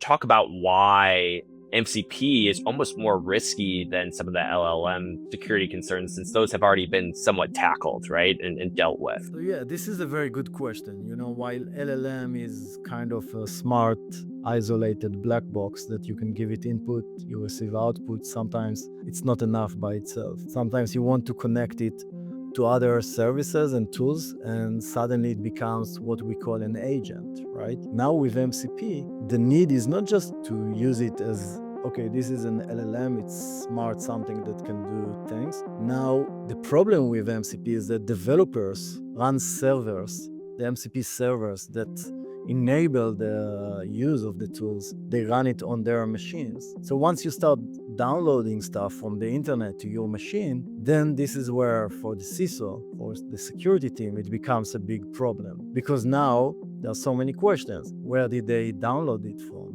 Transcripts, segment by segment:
talk about why MCP is almost more risky than some of the LLM security concerns, since those have already been somewhat tackled, right, and dealt with? So yeah, this is a very good question. While LLM is kind of a smart, isolated black box that you can give it input, you receive output, sometimes it's not enough by itself. Sometimes you want to connect it to other services and tools, and suddenly it becomes what we call an agent, right? Now with MCP, the need is not just to use it as okay, this is an LLM, it's smart, something that can do things. Now, the problem with MCP is that developers run servers, the MCP servers that enable the use of the tools, they run it on their machines. So once you start downloading stuff from the internet to your machine, then this is where for the CISO, or the security team, it becomes a big problem. Because now there are so many questions. Where did they download it from?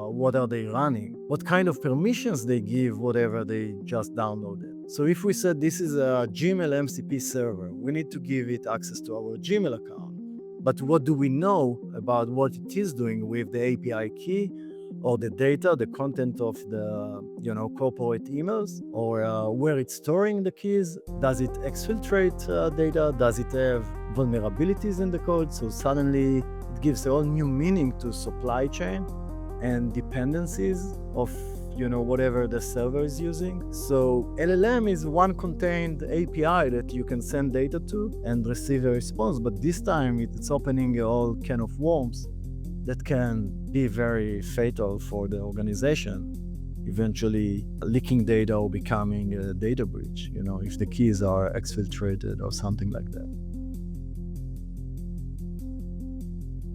What are they running? What kind of permissions they give whatever they just downloaded? So if we said this is a Gmail MCP server, we need to give it access to our Gmail account. But what do we know about what it is doing with the API key or the data, the content of the corporate emails, or where it's storing the keys? Does it exfiltrate data? Does it have vulnerabilities in the code? So suddenly it gives a whole new meaning to supply chain and dependencies of whatever the server is using. So LLM is one contained API that you can send data to and receive a response, but this time it's opening a whole can of worms that can be very fatal for the organization, eventually leaking data or becoming a data breach, if the keys are exfiltrated or something like that.